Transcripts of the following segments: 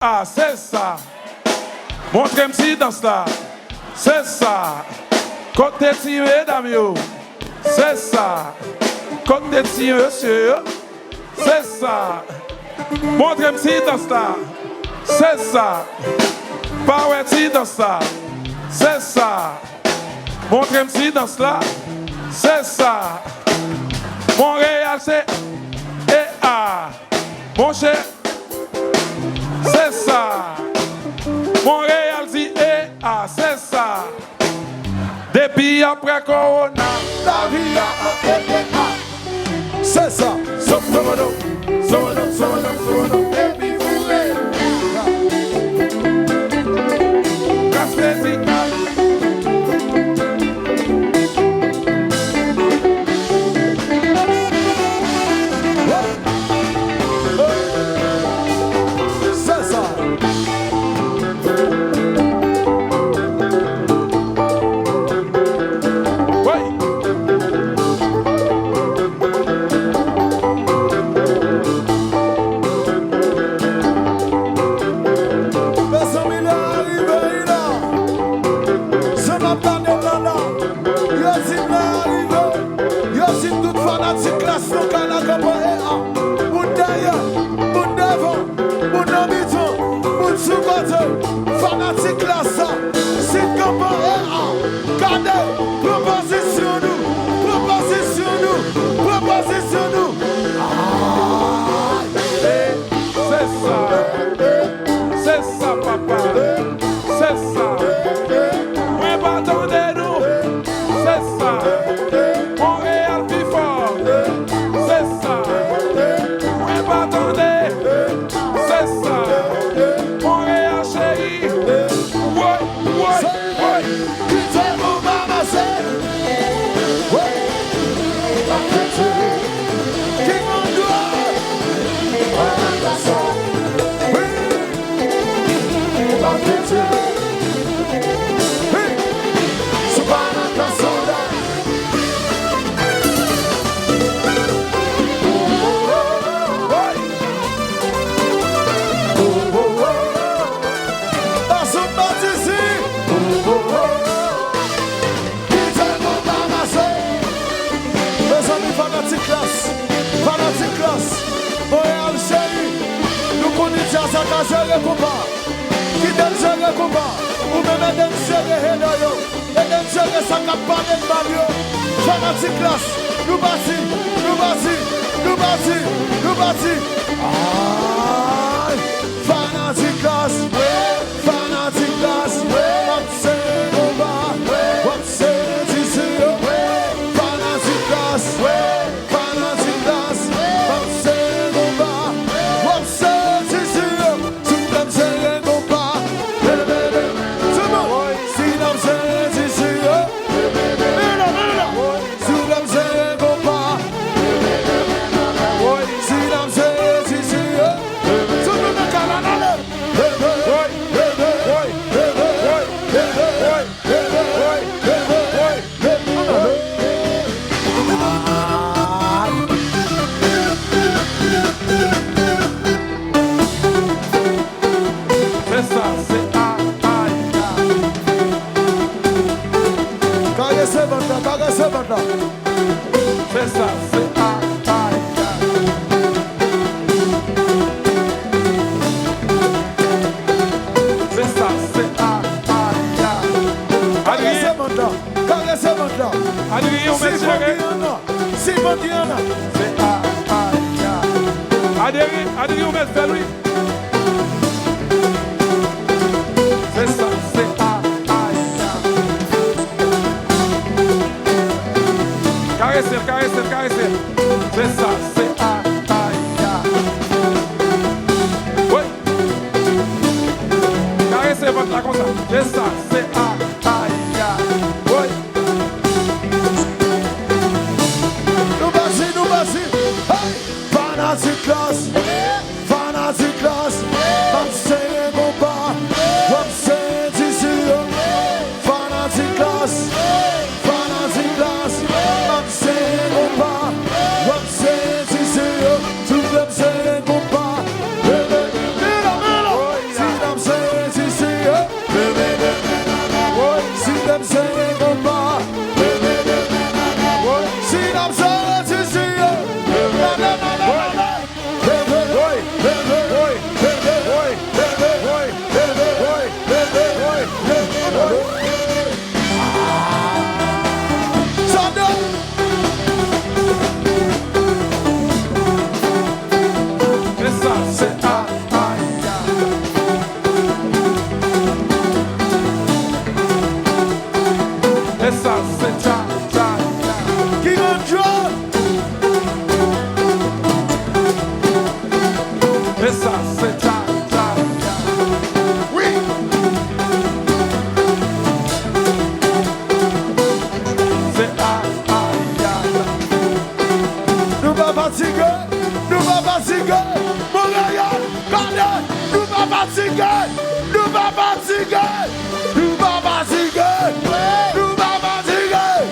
Ah, c'est ça. Montrez-moi si dans ça. C'est ça. Côté si mesdames, c'est ça. Côté si monsieur, c'est ça. Montrez-moi si dans ça. C'est ça. Power si dans ça. C'est ça. Montrez-moi si dans cela. C'est ça. Montréal, c'est EA. Mon cher. C'est ça. Montréal dit EA, c'est ça. Depuis après Corona, la vie a EA. C'est ça. Somono, somono, somono, somono. Et puis vous fanatique là ça, c'est comme regardez, proposition nous, proposition nous, proposition nous. C'est ça papa, c'est ça. Oui, attendez-nous, c'est ça. Montréal plus fort, c'est ça. Oui, attendez, c'est ça. Montréal chérie, ouais. Putain, mon maman, c'est ouais. King on doigt. Fanatique classe, Montréal chérie, nous connaissons ça quand je le combat. Qui donne je le combat, ou même donne je le hédoyo, et donne je le sac à pas de malio. Fanatique classe, nous bâtis, nous bâtis, nous bâtis, nous bâtis. Fanatique classe, fanatique classe, c'est combat, c'est ici, fanatique classe, c'est ça, c'est Adrien, c'est lui. C'est ça, c'est caressez. C'est ça, c'est oui. Caressez votre là comme ça. C'est ça, c'est oui. Nous vas-y. Hey, fanatique classe, c'est combat, c'est ici, fanatique classe, c'est combat, c'est ici, tout le monde c'est combat. fatigués. Nous pas fatigués. Nous pas fatigués. Nous pas fatigués.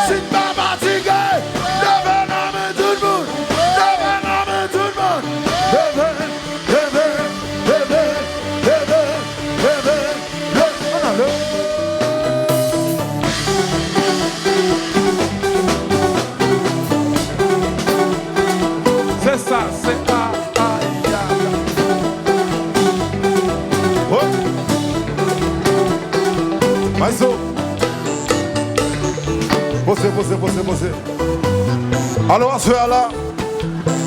Si nous pas fatigués, levez la main tout le monde. Levez la main tout le monde. Levez, levez, levez, levez, levez, levez. C'est ça, c'est ça. Maïso. Posez. Alors, à ce là,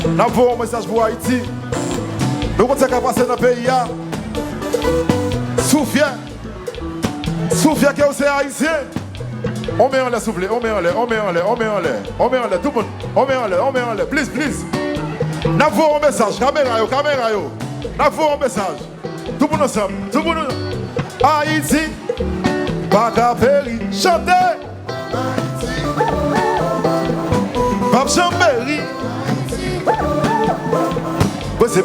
nous avons un message pour Haïti. Nous avons passer dans le pays. Soufia qui est haïtien. On met en l'air, s'il vous plaît. On met en l'air. Tout le monde. On met en l'air. Please. Nous avons un message. Caméra. Nous avons un message. Tout le monde ensemble. Haïti. Bagapéri, chantez. Pape Chambéry. Baissez.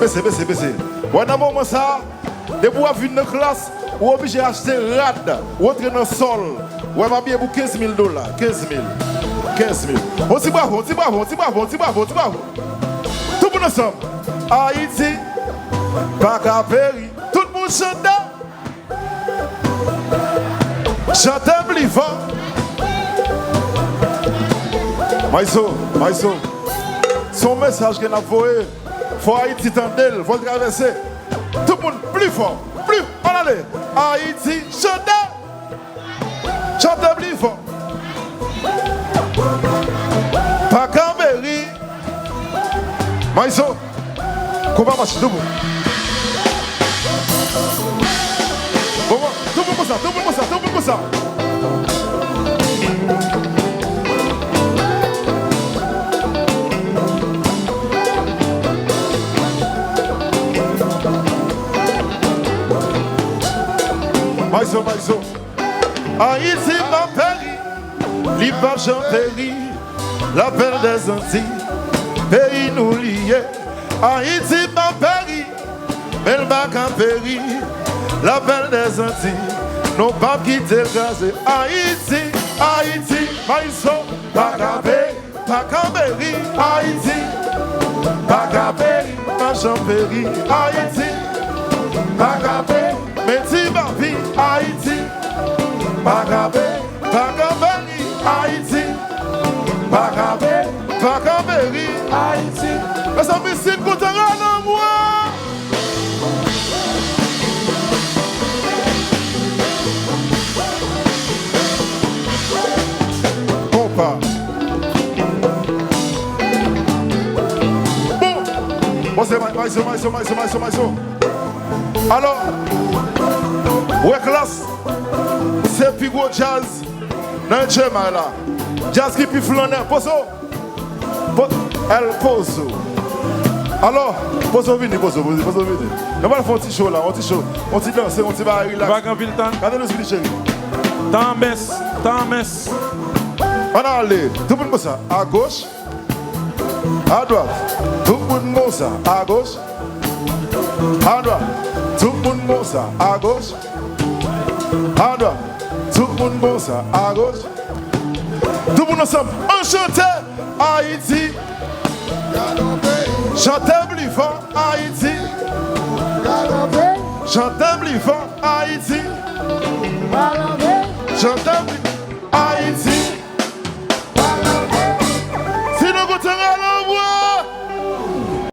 Ouais, dans le moment ça, de vous avoir une classe, vous êtes obligé d'acheter rad, ou entrer dans le sol. Ouais, ma bien pour $15,000. 15 000. On dit bravo. Tout le monde ensemble. Haïti, Bagapéri, tout le monde chante. Chantez plus fort. Maïso. Son message qu'il a envoyé, faut Haïti tendel, faut le traverser. Tout le monde plus fort. On allait. Haïti, chantez plus fort. Bagapéri. Maïso. Comment marche tout le monde? Tout le monde ça. Maïso. Haïti ma péri, libre Jean-Péri, la belle des Antilles, pays nous lié. Haïti ma péri, belle Bagapéri, la belle des Antilles, nos pas quitter le gaz. Haïti, Maïso, Bagapéri, Haïti, Bagapéri, Jean-Péri, Haïti, Bagapéri, Métis Babi, Haïti, Bagapéri, Haïti, Bagapéri, Haïti. Les amis, si vous êtes en moi. Bon, c'est Maïso. Alors, ouais, classe, c'est plus gros jazz dans le chemin là. Jazz qui plus flâner. Elle pose. Alors, pose. On va faire un petit show là, un petit danser, un petit bar relax. Regardez-nous ce chérie. Tant messe. On a allé, tout le monde ça, à gauche, à droite, tout le monde ça, à gauche, à droite, tout le monde ça, à gauche, à droite, tout le monde ça, à gauche, tout le monde ensemble, enchanté, Haïti, chantez plus fort, Haïti, chantez plus fort, Haïti, chantez plus